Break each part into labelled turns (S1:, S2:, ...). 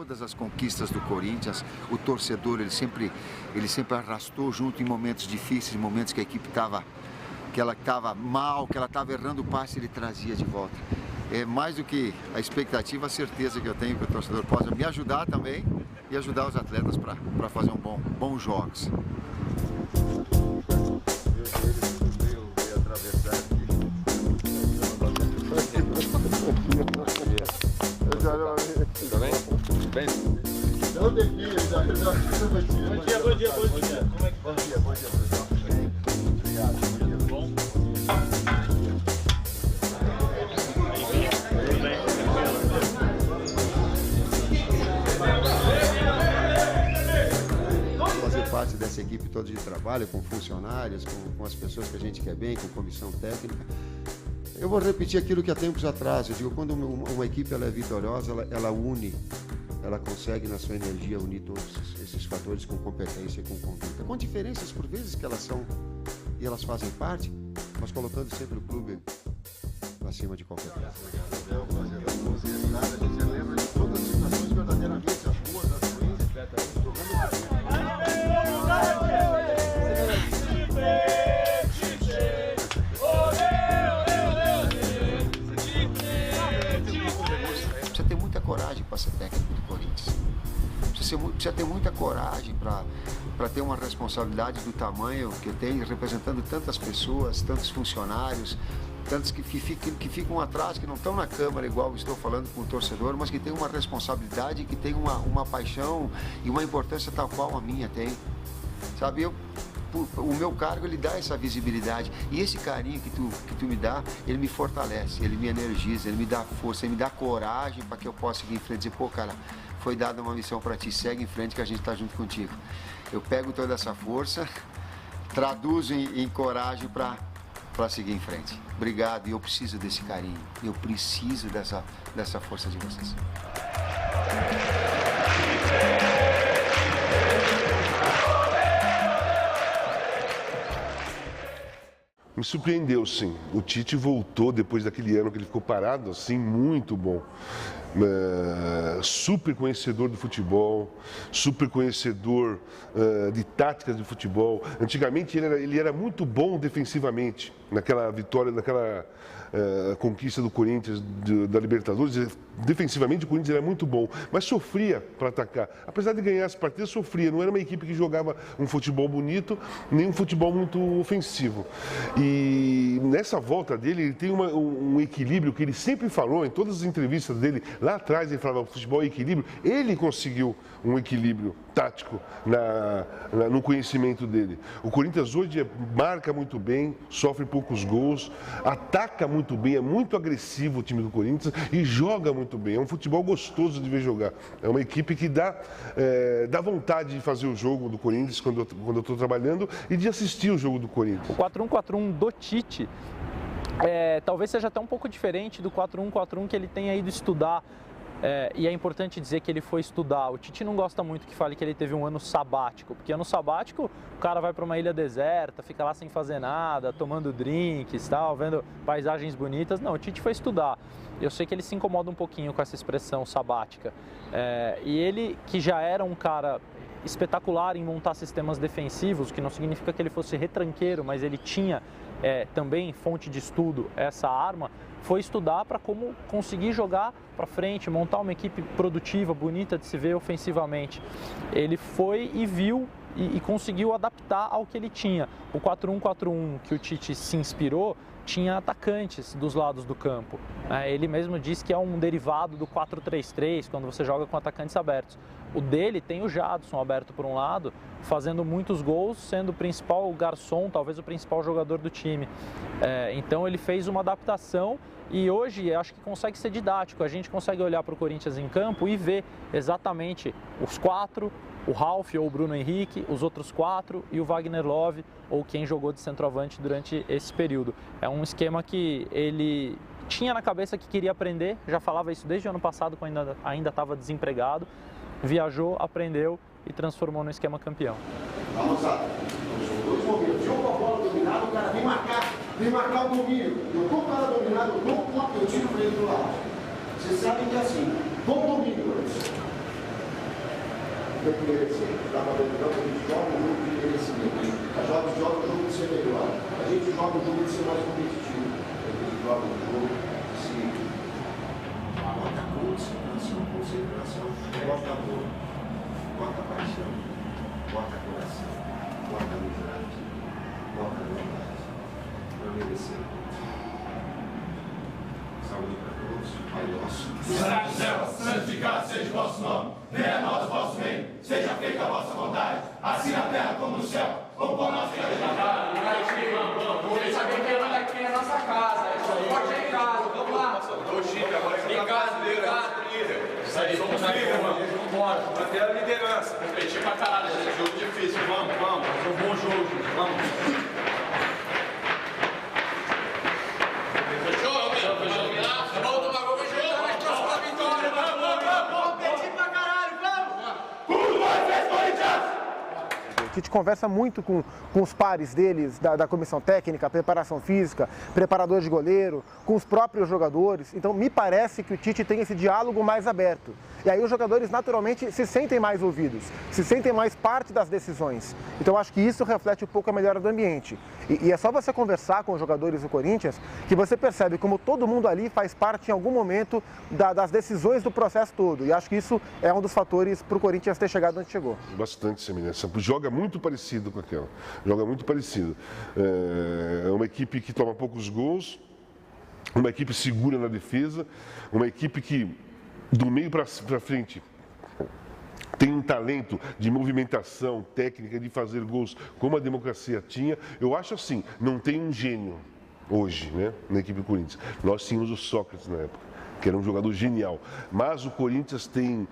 S1: todas as conquistas do Corinthians, o torcedor ele sempre arrastou junto em momentos difíceis, momentos que a equipe estava mal, que ela estava errando o passe, ele trazia de volta. É mais do que a expectativa, a certeza que eu tenho que o torcedor possa me ajudar também e ajudar os atletas para fazer bons jogos.
S2: Tudo bem? Tudo bem?
S3: Bom dia. Bom dia, pessoal. Obrigado. Tudo bom?
S1: Fazer parte dessa equipe toda de trabalho, com funcionários, com as pessoas que a gente quer bem, com comissão técnica. Eu vou repetir aquilo que há tempos atrás, eu digo, quando uma equipe ela é vitoriosa, ela une, ela consegue na sua energia unir todos esses fatores com competência e com conduta. Com diferenças por vezes que elas são e elas fazem parte, mas colocando sempre o clube acima de qualquer coisa. A gente lembra de todas as situações verdadeiramente, as ruas, as ruins, precisa ter muita coragem para ser técnico do Corinthians. Precisa ter muita coragem para ter uma responsabilidade do tamanho que eu tenho, representando tantas pessoas, tantos funcionários, tantos que ficam atrás, que não estão na Câmara, igual eu estou falando com o torcedor, mas que tem uma responsabilidade, que tem uma paixão e uma importância tal qual a minha tem. Sabe, o meu cargo, ele dá essa visibilidade. E esse carinho que tu me dá, ele me fortalece, ele me energiza, ele me dá força, ele me dá coragem para que eu possa seguir em frente e dizer, pô, cara, foi dada uma missão para ti, segue em frente que a gente está junto contigo. Eu pego toda essa força, traduzo em coragem para seguir em frente. Obrigado, e eu preciso desse carinho, eu preciso dessa força de vocês.
S4: Me surpreendeu, sim. O Tite voltou depois daquele ano que ele ficou parado, assim, muito bom. Super conhecedor do futebol, super conhecedor de táticas de futebol. Antigamente ele era muito bom defensivamente, naquela vitória, naquela conquista do Corinthians, da Libertadores. Defensivamente o Corinthians era muito bom, mas sofria para atacar. Apesar de ganhar as partidas, sofria. Não era uma equipe que jogava um futebol bonito, nem um futebol muito ofensivo. E nessa volta dele, ele tem um equilíbrio que ele sempre falou em todas as entrevistas dele. Lá atrás ele falava futebol e equilíbrio. Ele conseguiu um equilíbrio tático no conhecimento dele. O Corinthians hoje marca muito bem, sofre poucos gols, ataca muito bem, é muito agressivo o time do Corinthians e joga muito bem. É um futebol gostoso de ver jogar. É uma equipe que dá vontade de fazer o jogo do Corinthians quando eu estou trabalhando e de assistir o jogo do Corinthians.
S5: O 4-1-4-1 do Tite talvez seja até um pouco diferente do 4-1-4-1 que ele tenha ido estudar. E é importante dizer que ele foi estudar. O Tite não gosta muito que fale que ele teve um ano sabático, porque ano sabático o cara vai para uma ilha deserta, fica lá sem fazer nada, tomando drinks, tal, vendo paisagens bonitas. Não, o Tite foi estudar. Eu sei que ele se incomoda um pouquinho com essa expressão sabática. E ele, que já era um cara espetacular em montar sistemas defensivos, que não significa que ele fosse retranqueiro, mas ele tinha também fonte de estudo essa arma, foi estudar para como conseguir jogar para frente, montar uma equipe produtiva, bonita de se ver ofensivamente. Ele foi e viu e conseguiu adaptar ao que ele tinha. O 4-1-4-1 que o Tite se inspirou tinha atacantes dos lados do campo. Ele mesmo disse que é um derivado do 4-3-3, quando você joga com atacantes abertos. O dele tem o Jadson aberto por um lado, fazendo muitos gols, sendo o principal garçom, talvez o principal jogador do time. Então ele fez uma adaptação e hoje acho que consegue ser didático. A gente consegue olhar para o Corinthians em campo e ver exatamente os quatro, o Ralf ou o Bruno Henrique, os outros quatro e o Wagner Love ou quem jogou de centroavante durante esse período. É um esquema que ele tinha na cabeça que queria aprender, já falava isso desde o ano passado, quando ainda estava desempregado, viajou, aprendeu e transformou no esquema campeão.
S1: Vamos lá. Dois momentos. Jogo a bola dominada, o cara vem marcar o domínio. Eu tô com o cara dominado, eu tiro pra ele do lado. Vocês sabem que é assim, bom domínio, tem que merecer. Dá para ver, então, a gente joga o jogo de merecimento. A gente joga o jogo de ser melhor. A gente joga o jogo de ser mais competitivo. A gente joga o jogo de se bota concentração, bota amor, bota paixão, bota coração, bota amizade, bota verdade. Para merecer. Saúde para todos, Pai nosso.
S2: Será no céu, santificado seja o vosso nome. Venha a nós o vosso reino. Seja feita a vossa vontade, assim na terra como no céu. O pão nosso de cada dia. Vocês sabem que aqui é a nossa casa. Pode ir em casa, vamos lá. Ô Chico, agora você tá brasileiro. Isso aí, somos líderes, mano. Vambora. Manter a liderança. Competir pra caralho, esse jogo difícil. Vamos. É um bom jogo, vamos.
S6: A gente conversa muito com os pares deles, da comissão técnica, preparação física, preparador de goleiro, com os próprios jogadores. Então, me parece que o Tite tem esse diálogo mais aberto. E aí os jogadores, naturalmente, se sentem mais ouvidos, se sentem mais parte das decisões. Então, acho que isso reflete um pouco a melhora do ambiente. E é só você conversar com os jogadores do Corinthians que você percebe como todo mundo ali faz parte, em algum momento, das decisões do processo todo. E acho que isso é um dos fatores para o Corinthians ter chegado onde chegou.
S4: Bastante semelhança. Joga muito parecido com aquela. Joga muito parecido. É uma equipe que toma poucos gols, uma equipe segura na defesa, uma equipe que, do meio para frente, tem um talento de movimentação técnica, de fazer gols como a democracia tinha. Eu acho assim, não tem um gênio hoje, né, na equipe do Corinthians. Nós tínhamos o Sócrates na época, que era um jogador genial. Mas o Corinthians tem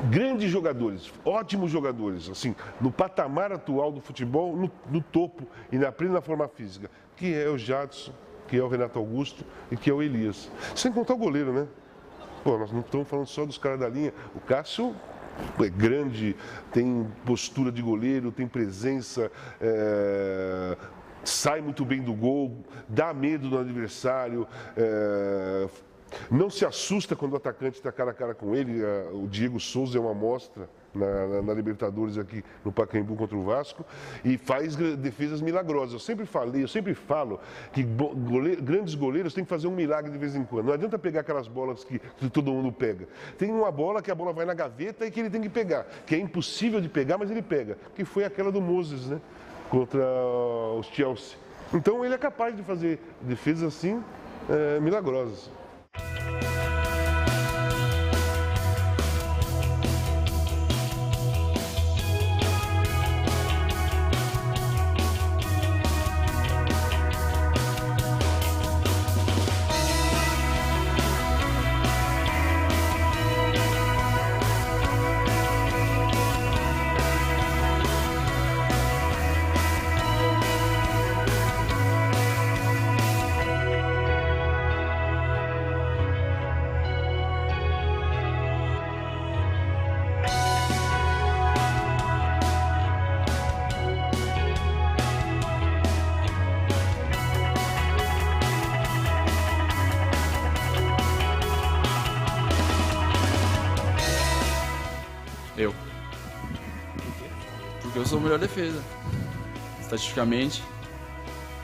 S4: grandes jogadores, ótimos jogadores, assim, no patamar atual do futebol, no topo e na plena forma física, que é o Jadson, que é o Renato Augusto e que é o Elias. Sem contar o goleiro, né? Pô, nós não estamos falando só dos caras da linha. O Cássio é grande, tem postura de goleiro, tem presença, sai muito bem do gol, dá medo do adversário, não se assusta quando o atacante está cara a cara com ele. O Diego Souza é uma amostra na Libertadores aqui no Pacaembu contra o Vasco e faz defesas milagrosas. Eu sempre falo que grandes goleiros têm que fazer um milagre de vez em quando. Não adianta pegar aquelas bolas que todo mundo pega. Tem uma bola que a bola vai na gaveta e que ele tem que pegar, que é impossível de pegar, mas ele pega, que foi aquela do Moses, né? Contra o Chelsea. Então ele é capaz de fazer defesas assim milagrosas.
S7: Eu. Porque eu sou a melhor defesa. Estatisticamente,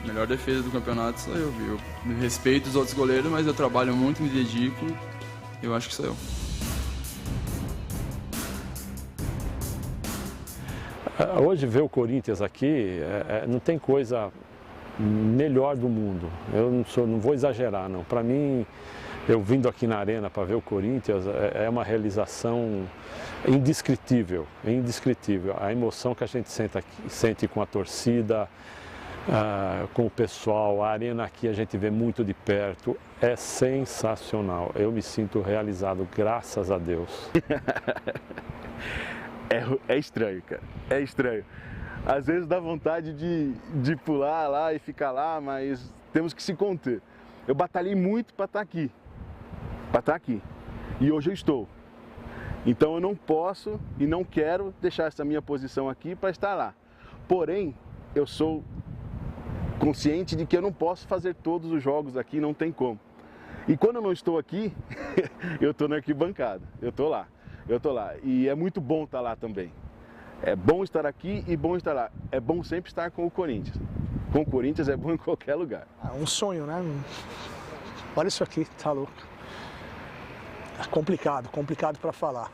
S7: a melhor defesa do campeonato sou eu. Eu respeito os outros goleiros, mas eu trabalho muito, me dedico. Eu acho que sou eu.
S8: Hoje ver o Corinthians aqui não tem coisa melhor do mundo. Eu não vou exagerar, não. Para mim, eu vindo aqui na arena para ver o Corinthians é uma realização indescritível, indescritível. A emoção que a gente sente com a torcida, com o pessoal, a arena aqui a gente vê muito de perto, é sensacional. Eu me sinto realizado, graças a Deus.
S9: É estranho, cara, é estranho. Às vezes dá vontade de pular lá e ficar lá, mas temos que se conter. Eu batalhei muito para estar aqui, e hoje eu estou. Então eu não posso e não quero deixar essa minha posição aqui para estar lá. Porém, eu sou consciente de que eu não posso fazer todos os jogos aqui, não tem como. E quando eu não estou aqui, eu estou na arquibancada, eu estou lá. eu tô lá. E é muito bom estar lá também. É bom estar aqui e bom estar lá. É bom sempre estar com o Corinthians. Com o Corinthians é bom em qualquer lugar.
S10: É um sonho, né? Olha isso aqui, tá louco. É complicado para falar.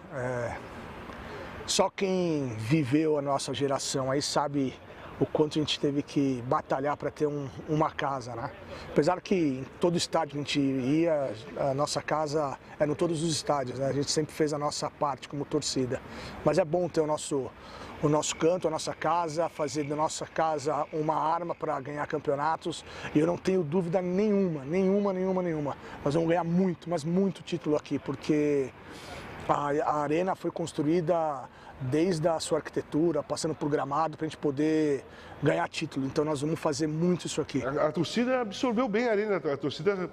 S10: Só quem viveu a nossa geração aí sabe o quanto a gente teve que batalhar para ter uma casa, né? Apesar que em todo estádio que a gente ia, a nossa casa era em todos os estádios, né? A gente sempre fez a nossa parte como torcida. Mas é bom ter o nosso canto, a nossa casa, fazer da nossa casa uma arma para ganhar campeonatos. E eu não tenho dúvida nenhuma. Nós vamos ganhar muito, mas muito título aqui, porque a arena foi construída desde a sua arquitetura, passando por gramado, para a gente poder ganhar título. Então nós vamos fazer muito isso aqui.
S4: A torcida absorveu bem a arena, a torcida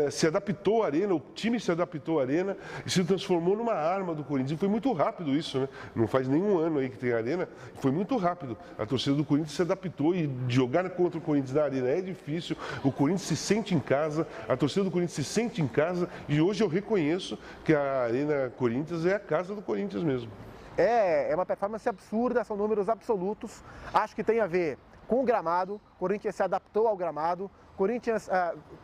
S4: se adaptou à arena, o time se adaptou à arena e se transformou numa arma do Corinthians. E foi muito rápido isso, né? Não faz nenhum ano aí que tem a arena, foi muito rápido. A torcida do Corinthians se adaptou e jogar contra o Corinthians na arena é difícil. O Corinthians se sente em casa, a torcida do Corinthians se sente em casa e hoje eu reconheço que a Arena Corinthians é a casa do Corinthians mesmo.
S6: É uma performance absurda, são números absolutos. Acho que tem a ver com o gramado. O Corinthians se adaptou ao gramado. O Corinthians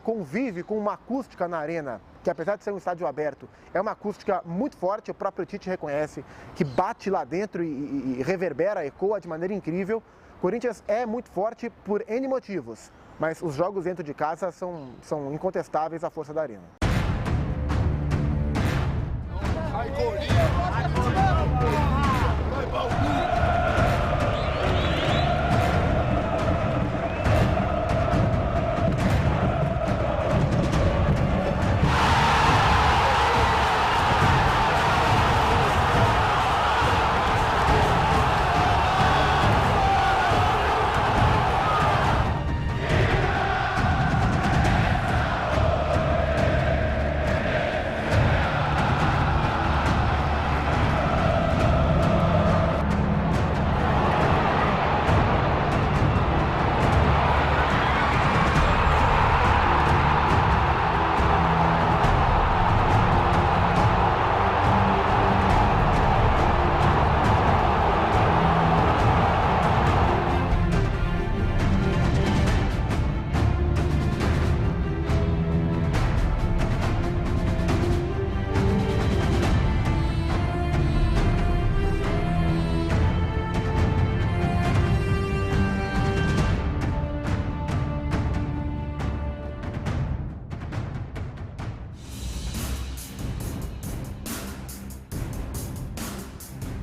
S6: convive com uma acústica na arena, que apesar de ser um estádio aberto, é uma acústica muito forte. O próprio Tite reconhece que bate lá dentro e reverbera, ecoa de maneira incrível. O Corinthians é muito forte por N motivos, mas os jogos dentro de casa são incontestáveis à força da arena.
S3: Vai, Corinthians! Vai, Baldur!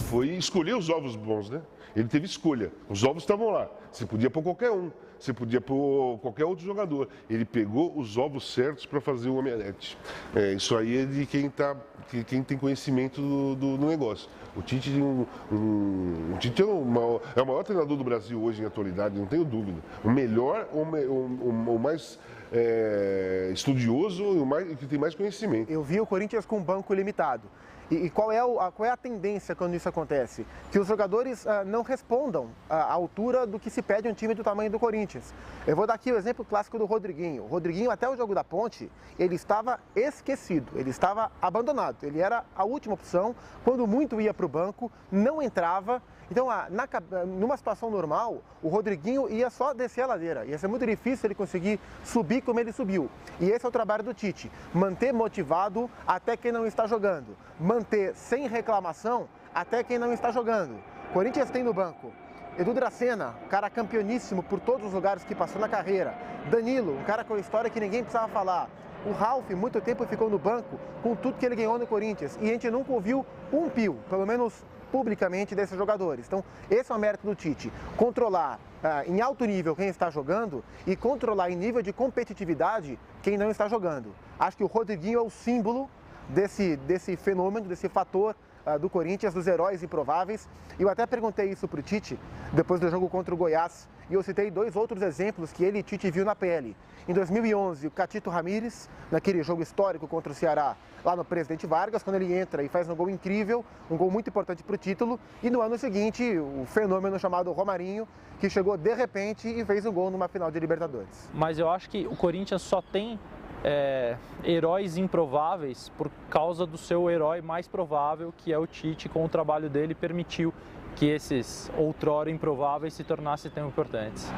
S4: Foi escolher os ovos bons, né? Ele teve escolha. Os ovos estavam lá. Você podia pôr qualquer um. Você podia pôr qualquer outro jogador. Ele pegou os ovos certos para fazer o omelete. Isso aí é de quem tem conhecimento do negócio. O Tite, o Tite é o maior treinador do Brasil hoje em atualidade, não tenho dúvida. O melhor, o mais estudioso e o que tem mais conhecimento.
S6: Eu vi o Corinthians com um banco limitado. E qual é a tendência quando isso acontece? Que os jogadores não respondam à altura do que se pede um time do tamanho do Corinthians. Eu vou dar aqui o exemplo clássico do Rodriguinho. O Rodriguinho, até o jogo da Ponte, ele estava esquecido, ele estava abandonado. Ele era a última opção, quando muito ia para o banco, não entrava. Então, numa situação normal, o Rodriguinho ia só descer a ladeira. Ia ser muito difícil ele conseguir subir como ele subiu. E esse é o trabalho do Tite. Manter motivado até quem não está jogando. Manter sem reclamação até quem não está jogando. Corinthians tem no banco Edu Dracena, um cara campeoníssimo por todos os lugares que passou na carreira. Danilo, um cara com história que ninguém precisava falar. O Ralf, muito tempo ficou no banco com tudo que ele ganhou no Corinthians. E a gente nunca ouviu um pio, pelo menos publicamente, desses jogadores. Então, esse é o mérito do Tite. Controlar em alto nível quem está jogando e controlar em nível de competitividade quem não está jogando. Acho que o Rodriguinho é o símbolo desse fenômeno, desse fator do Corinthians, dos heróis improváveis. E eu até perguntei isso para o Tite depois do jogo contra o Goiás. E eu citei dois outros exemplos que ele e Tite viu na pele. Em 2011, o Catito Ramírez, naquele jogo histórico contra o Ceará, lá no Presidente Vargas, quando ele entra e faz um gol incrível, um gol muito importante para o título. E no ano seguinte, o fenômeno chamado Romarinho, que chegou de repente e fez um gol numa final de Libertadores.
S5: Mas eu acho que o Corinthians só tem heróis improváveis por causa do seu herói mais provável, que é o Tite. Com o trabalho dele, permitiu que esses outrora improváveis se tornassem tão importantes.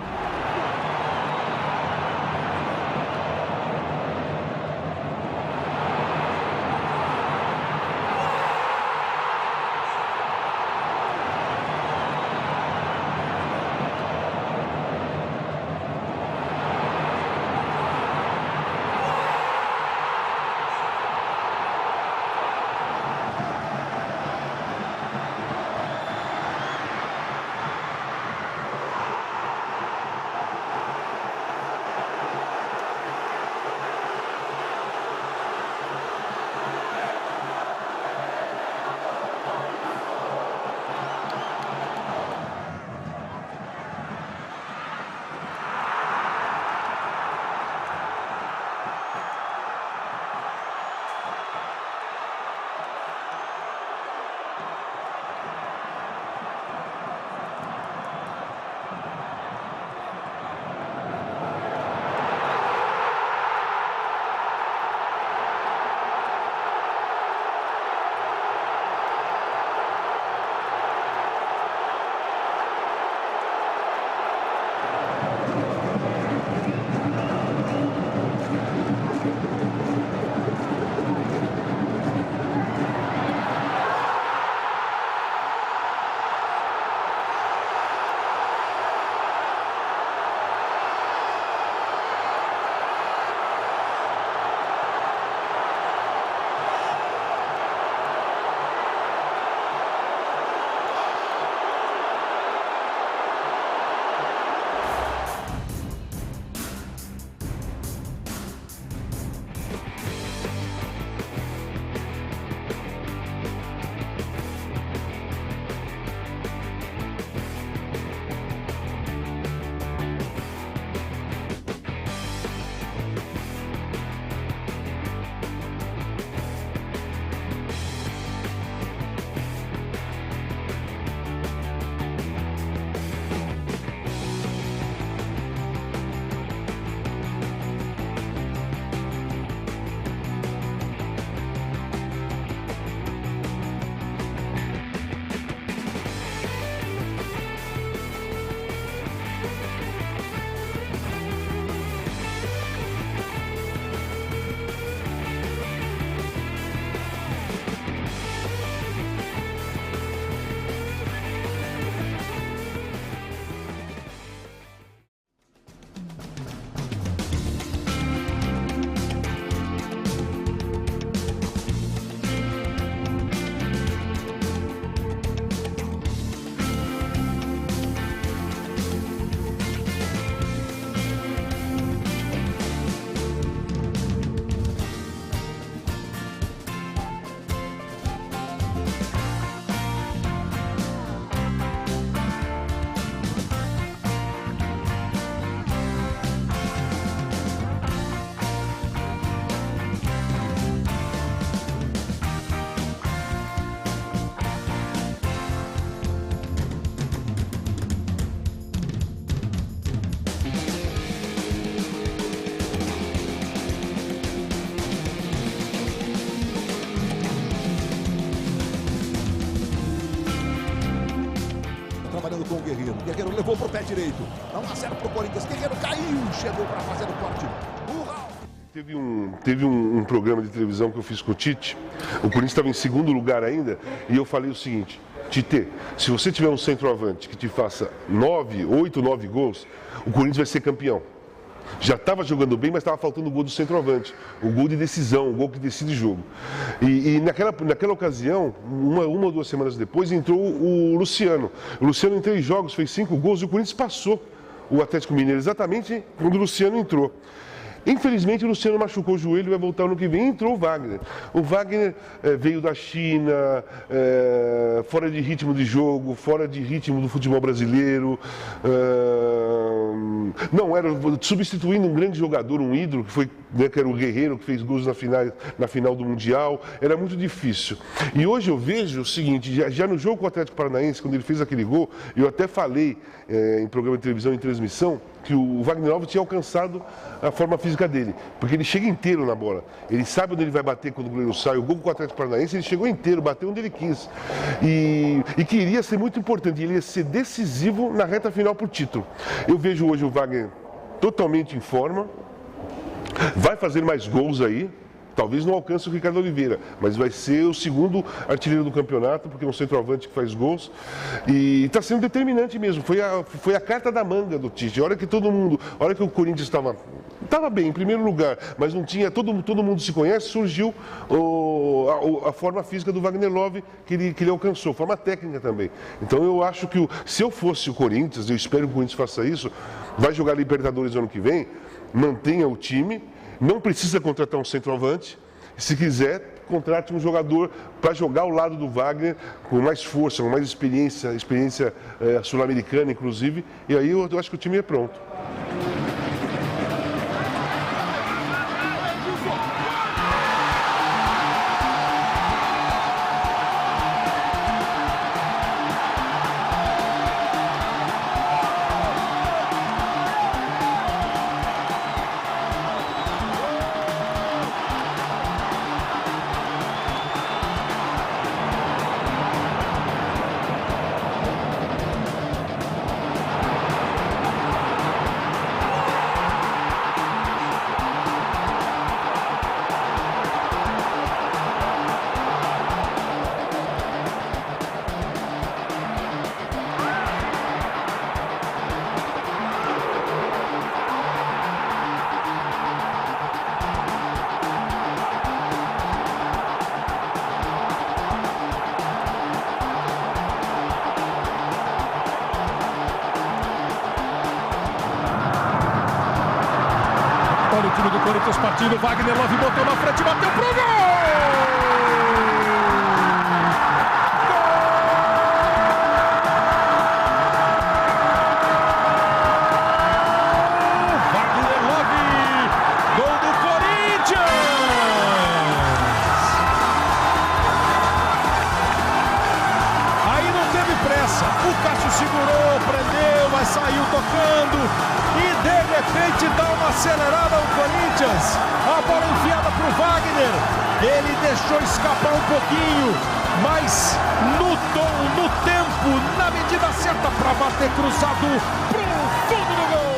S11: Com o Guerreiro. Guerreiro levou pro pé direito. 1-0 pro Corinthians. Guerreiro caiu, chegou para fazer o corte.
S4: Teve um programa de televisão que eu fiz com o Tite. O Corinthians estava em segundo lugar ainda e eu falei o seguinte: Tite, se você tiver um centroavante que te faça 8, 9 gols, o Corinthians vai ser campeão. Já estava jogando bem, mas estava faltando o gol do centroavante, o gol de decisão, o gol que decide jogo. E naquela ocasião, uma ou 2 semanas depois, entrou o Luciano. O Luciano em 3 jogos fez 5 gols e o Corinthians passou o Atlético Mineiro exatamente quando o Luciano entrou. Infelizmente, o Luciano machucou o joelho e vai voltar no que vem. Entrou o Wagner. O Wagner veio da China, fora de ritmo de jogo, fora de ritmo do futebol brasileiro. Não, era substituindo um grande jogador, um ídolo, que era o Guerreiro, que fez gols na final do Mundial. Era muito difícil. E hoje eu vejo o seguinte, já no jogo com o Atlético Paranaense, quando ele fez aquele gol, eu até falei em programa de televisão, em transmissão, que o Wagner Love tinha alcançado a forma física dele, porque ele chega inteiro na bola, ele sabe onde ele vai bater quando o goleiro sai. O gol com o Atlético Paranaense, ele chegou inteiro, bateu onde ele quis, e que iria ser muito importante, ele ia ser decisivo na reta final para o título. Eu vejo hoje o Wagner totalmente em forma, vai fazer mais gols aí. Talvez não alcance o Ricardo Oliveira, mas vai ser o segundo artilheiro do campeonato, porque é um centroavante que faz gols. E está sendo determinante mesmo. Foi a carta da manga do Tite. A hora que o Corinthians estava bem, em primeiro lugar, mas não tinha, todo mundo se conhece, surgiu a forma física do Wagner Love que ele alcançou, forma técnica também. Então eu acho que se eu fosse o Corinthians, eu espero que o Corinthians faça isso, vai jogar Libertadores ano que vem, mantenha o time. Não precisa contratar um centroavante. Se quiser, contrate um jogador para jogar ao lado do Wagner, com mais força, com mais experiência sul-americana, inclusive. E aí eu acho que o time é pronto.
S11: Olha o time do Corinthians partindo, Wagner Love botou na frente, bateu pro gol! Segurou, prendeu, mas saiu tocando e de repente dá uma acelerada ao Corinthians. A bola enfiada para o Wagner, ele deixou escapar um pouquinho, mas no tom, no tempo, na medida certa para bater cruzado para o fundo do gol.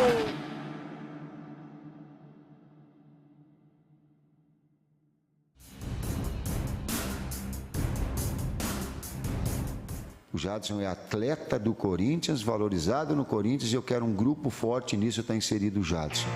S1: O Jadson é atleta do Corinthians, valorizado no Corinthians, e eu quero um grupo forte nisso, está inserido o Jadson.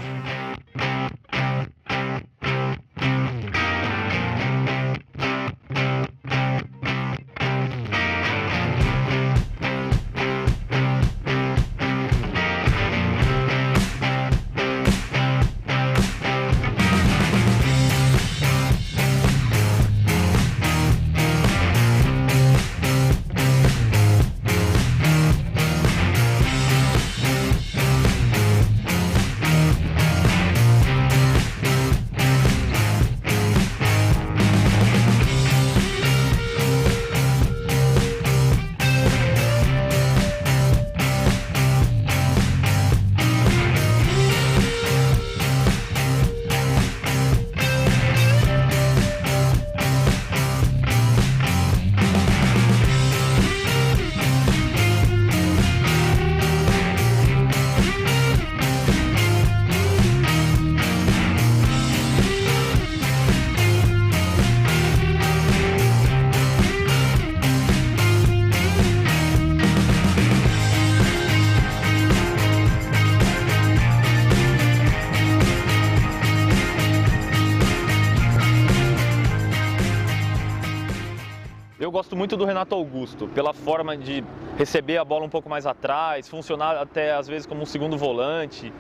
S12: Eu gosto muito do Renato Augusto, pela forma de receber a bola um pouco mais atrás, funcionar até às vezes como um segundo volante,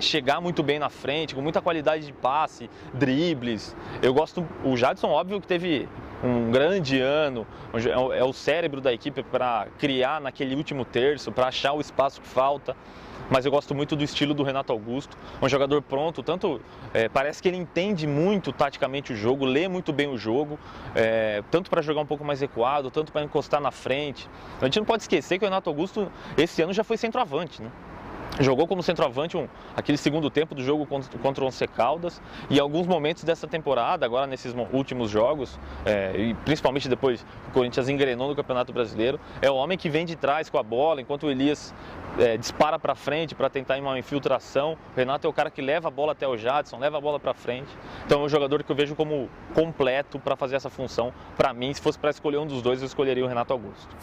S12: chegar muito bem na frente, com muita qualidade de passe, dribles. Eu gosto, o Jadson, óbvio que teve um grande ano, é o cérebro da equipe para criar naquele último terço, para achar o espaço que falta. Mas eu gosto muito do estilo do Renato Augusto, um jogador pronto, tanto parece que ele entende muito taticamente o jogo, lê muito bem o jogo, tanto para jogar um pouco mais recuado, tanto para encostar na frente. A gente não pode esquecer que o Renato Augusto esse ano já foi centroavante, né? Jogou como centroavante aquele segundo tempo do jogo contra o Once Caldas, e em alguns momentos dessa temporada, agora nesses últimos jogos, e principalmente depois que o Corinthians engrenou no Campeonato Brasileiro, é o homem que vem de trás com a bola, enquanto o Elias dispara para frente para tentar uma infiltração. O Renato é o cara que leva a bola até o Jadson, leva a bola para frente. Então é um jogador que eu vejo como completo para fazer essa função. Para mim, se fosse para escolher um dos dois, eu escolheria o Renato Augusto.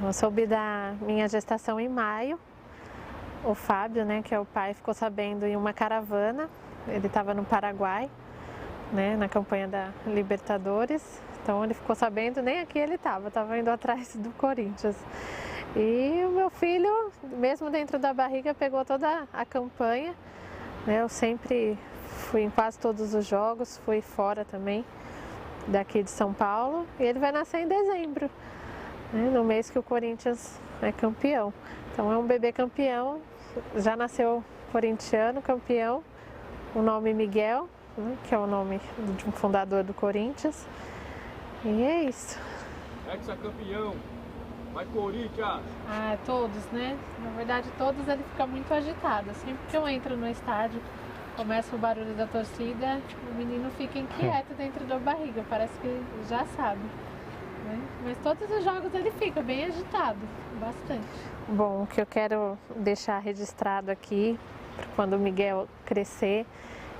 S13: Eu soube da minha gestação em maio. O Fábio, né, que é o pai, ficou sabendo em uma caravana. Ele estava no Paraguai, né, na campanha da Libertadores. Então ele ficou sabendo, nem aqui ele estava indo atrás do Corinthians. E o meu filho, mesmo dentro da barriga, pegou toda a campanha. Né, eu sempre fui em quase todos os jogos, fui fora também, daqui de São Paulo. E ele vai nascer em dezembro, né, no mês que o Corinthians é campeão. Então é um bebê campeão, já nasceu corintiano, campeão, o nome Miguel, né, que é o nome de um fundador do Corinthians. E é isso.
S11: Ex-campeão, vai Corinthians!
S13: Ah, todos, né? Na verdade, todos ele fica muito agitado. Sempre que eu entro no estádio, começa o barulho da torcida, o menino fica inquieto dentro da barriga, parece que já sabe. Né? Mas todos os jogos ele fica bem agitado, bastante. Bom, o que eu quero deixar registrado aqui, quando o Miguel crescer,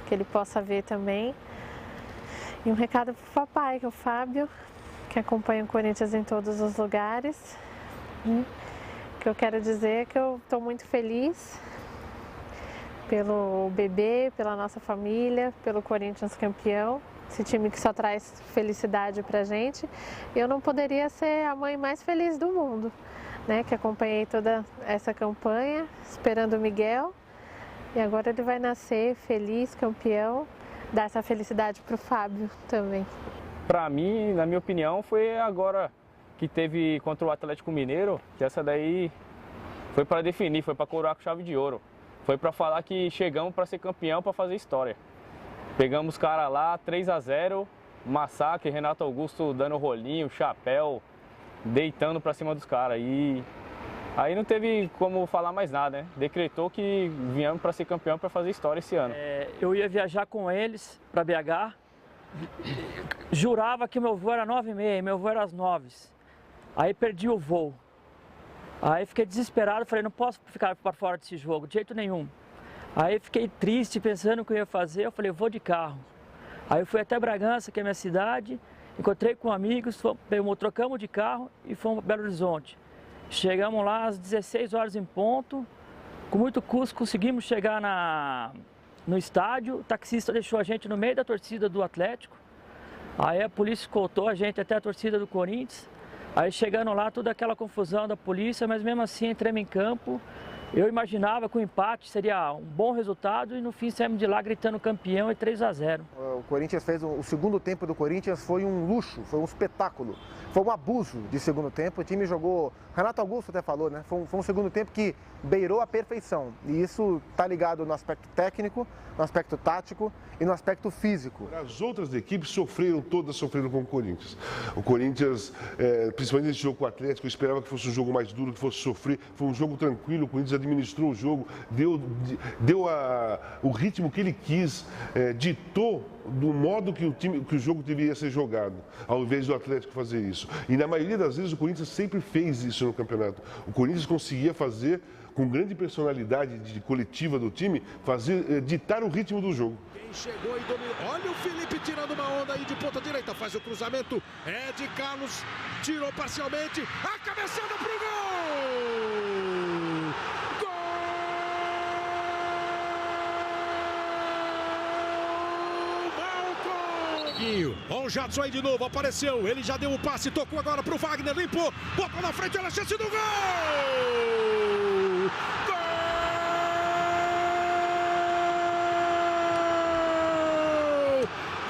S13: que ele possa ver também. E um recado para o papai, que é o Fábio, que acompanha o Corinthians em todos os lugares. O que eu quero dizer é que eu estou muito feliz pelo bebê, pela nossa família, pelo Corinthians campeão. Esse time que só traz felicidade pra gente. Eu não poderia ser a mãe mais feliz do mundo, né? Que acompanhei toda essa campanha, esperando o Miguel. E agora ele vai nascer feliz, campeão, dar essa felicidade pro Fábio também.
S14: Pra mim, na minha opinião, foi agora que teve contra o Atlético Mineiro, que essa daí foi para definir, foi para coroar com chave de ouro. Foi para falar que chegamos para ser campeão, para fazer história. Pegamos os caras lá, 3-0, massacre, Renato Augusto dando rolinho, chapéu, deitando pra cima dos caras. E aí não teve como falar mais nada, né? Decretou que viemos para ser campeão, para fazer história esse ano.
S15: Eu ia viajar com eles para BH, jurava que meu voo era 9h30, meu voo era às 9. Aí perdi o voo. Aí fiquei desesperado, falei, não posso ficar para fora desse jogo, de jeito nenhum. Aí fiquei triste, pensando o que eu ia fazer, eu falei, vou de carro. Aí eu fui até Bragança, que é minha cidade, encontrei com amigos, trocamos de carro e fomos para Belo Horizonte. Chegamos lá às 16 horas em ponto, com muito custo conseguimos chegar no estádio, o taxista deixou a gente no meio da torcida do Atlético, aí a polícia escoltou a gente até a torcida do Corinthians, aí chegando lá, toda aquela confusão da polícia, mas mesmo assim entramos em campo. Eu imaginava que o empate seria um bom resultado e no fim saímos de lá gritando campeão e 3-0.
S6: O Corinthians fez o segundo tempo do Corinthians foi um luxo, foi um espetáculo, foi um abuso de segundo tempo. O time jogou, Renato Augusto até falou, né? Foi um segundo tempo que beirou a perfeição. E isso está ligado no aspecto técnico, no aspecto tático e no aspecto físico.
S4: As outras equipes todas sofreram com o Corinthians. O Corinthians, principalmente nesse jogo com o Atlético, eu esperava que fosse um jogo mais duro, que fosse sofrer. Foi um jogo tranquilo, o Corinthians administrou o jogo, deu o ritmo que ele quis, ditou do modo que o jogo deveria ser jogado, ao invés do Atlético fazer isso. E na maioria das vezes o Corinthians sempre fez isso no campeonato. O Corinthians conseguia fazer, com grande personalidade coletiva do time, ditar o ritmo do jogo.
S11: Quem chegou e dominou. Olha o Felipe tirando uma onda aí de ponta direita. Faz o cruzamento. É de Carlos. Tirou parcialmente. A cabeçada pro gol! Ó, o Jadson aí de novo, apareceu, ele já deu o passe, tocou agora pro Wagner, limpou, botou na frente, olha a chance do gol! Gol!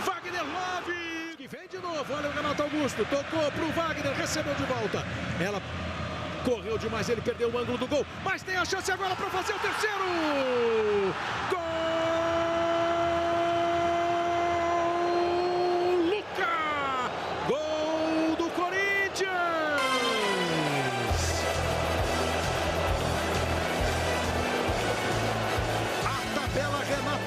S11: Wagner Love, que vem de novo, olha o Renato Augusto, tocou pro Wagner, recebeu de volta, ela correu demais, ele perdeu o ângulo do gol, mas tem a chance agora para fazer o terceiro! Gol!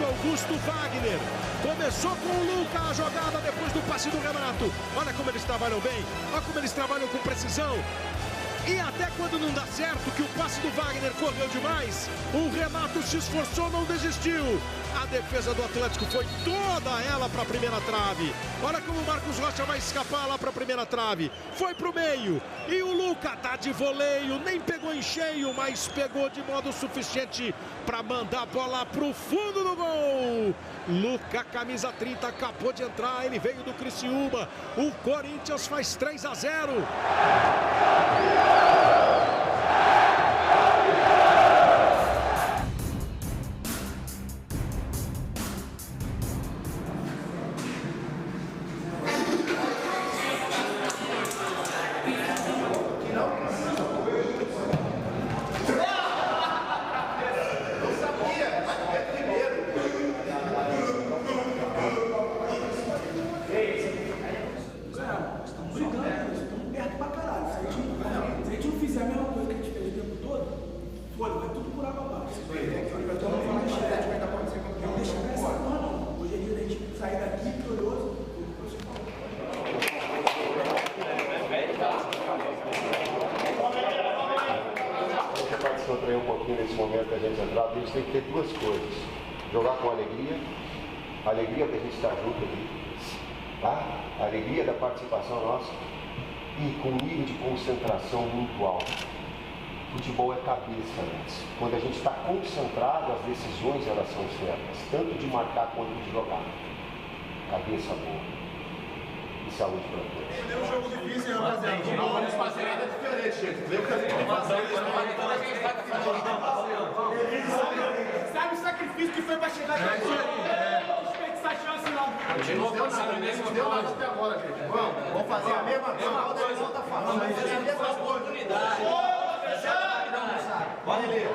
S11: Augusto Wagner, começou com o Luca a jogada depois do passe do Renato, olha como eles trabalham bem, olha como eles trabalham com precisão, e até quando não dá certo, que o passe do Wagner correu demais, o Renato se esforçou, não desistiu, a defesa do Atlético foi toda ela para a primeira trave, olha como o Marcos Rocha vai escapar lá para a primeira trave, foi para o meio, e o Luca tá de voleio, nem pegou em cheio, mas pegou de modo suficiente para mandar a bola pro fundo do gol. Luca, camisa 30, acabou de entrar, ele veio do Criciúma. O Corinthians faz 3-0.
S1: Um pouquinho nesse momento que a gente entrar, a gente tem que ter duas coisas: jogar com alegria, a alegria da gente estar junto ali, tá? A alegria da participação nossa e com um nível de concentração muito alto. Futebol é cabeça, né? Quando a gente está concentrado, as decisões elas são certas, tanto de marcar quanto de jogar. Cabeça boa. E saúde para todos.
S2: É um jogo difícil, rapaziada. Vamos fazer nada diferente, gente. Sabe o sacrifício que foi para chegar aqui? Desperdiçar chance lá. Não deu nada até agora, gente. Vamos fazer a mesma coisa. Vamos fazer a mesma oportunidade. Pode ler.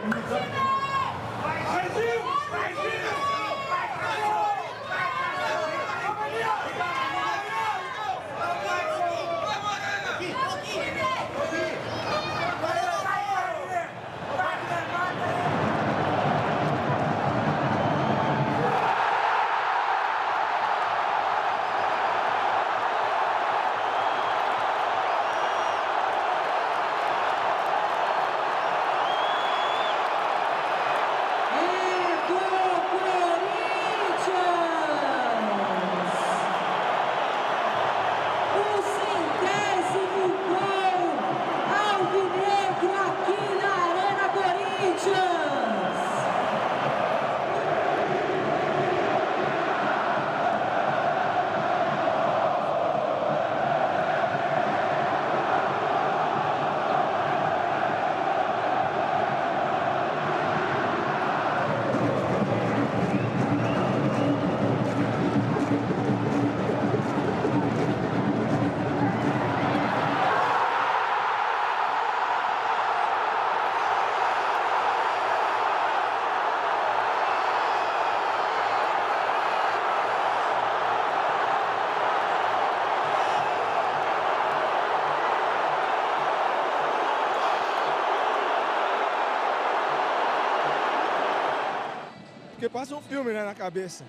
S16: Porque passa um filme, né, na cabeça.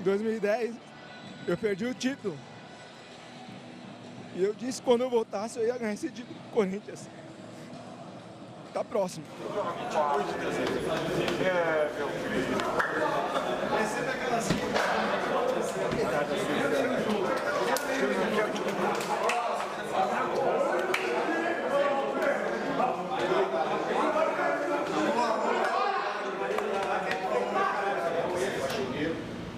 S16: Em 2010, eu perdi o título. E eu disse que quando eu voltasse, eu ia ganhar esse título do Corinthians. Tá próximo.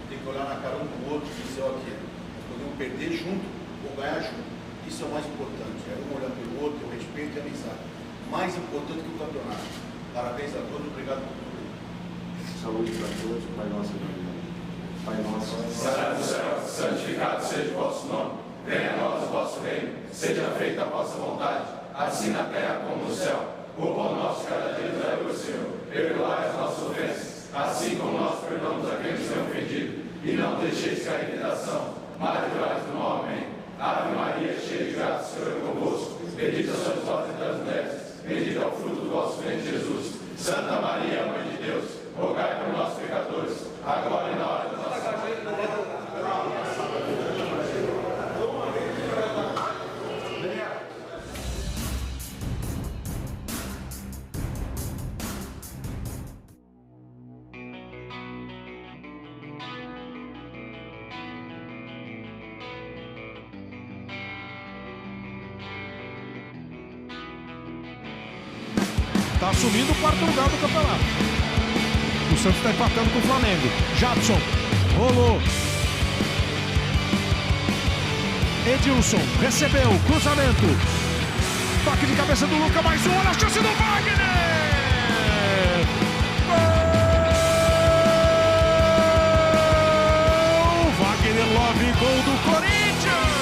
S3: Tem que olhar na cara um do outro e dizer, ok, nós podemos perder junto ou ganhar junto. Isso é o mais importante, é um olhando pelo outro, o respeito e a amizade. Mais importante que o campeonato. Parabéns a todos, obrigado por tudo.
S17: Saúde para todos, Pai Nosso. Pai Nosso.
S2: Santo do céu, santificado seja o vosso nome. Venha a nós o vosso reino. Seja feita a vossa vontade, assim na terra como no céu. O pão nosso cada dia nos dai, Senhor. Perdoai as nossas ofensas, assim como nós perdoamos a quem nos tem ofendido. E não deixeis cair em tentação, mas livrai-nos do mal. Amém. Ave Maria, cheia de graça, o Senhor é convosco. Bendita sois vós entre as mulheres, bendito é o fruto do vosso ventre, Jesus. Santa Maria, Mãe de Deus, rogai por nós pecadores, agora e na hora da nossa morte.
S11: Está assumindo o quarto lugar do campeonato. O Santos está empatando com o Flamengo. Jadson, rolou. Edilson, recebeu, cruzamento. Toque de cabeça do Luca, mais um, olha a chance do Wagner! Gol! Wagner Love, gol do Corinthians!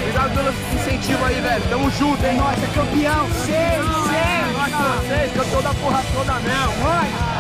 S18: Obrigado pelo incentivo aí, velho. Tamo junto, hein? Nossa, campeão. Nossa, vocês, campeão da porra toda mesmo.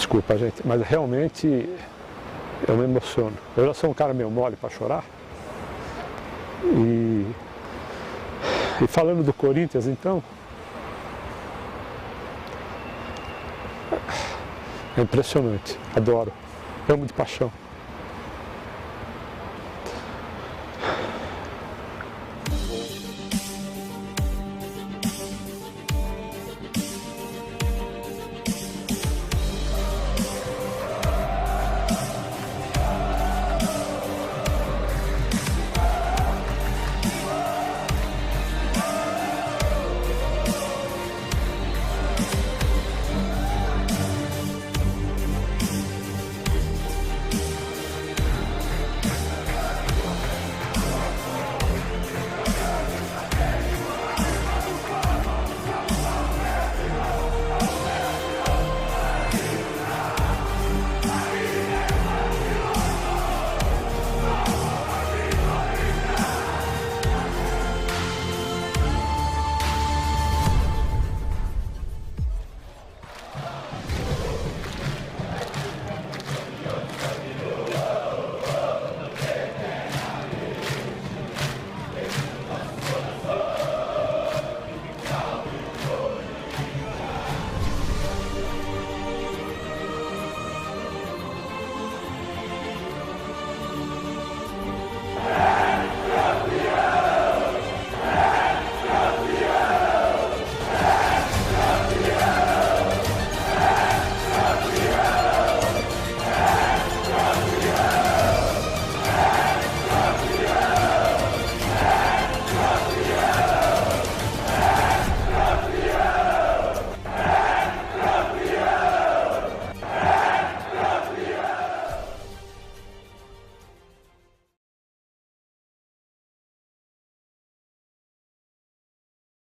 S8: Desculpa, gente, mas realmente eu me emociono. Eu já sou um cara meio mole para chorar. E falando do Corinthians, então, é impressionante, adoro, amo de paixão.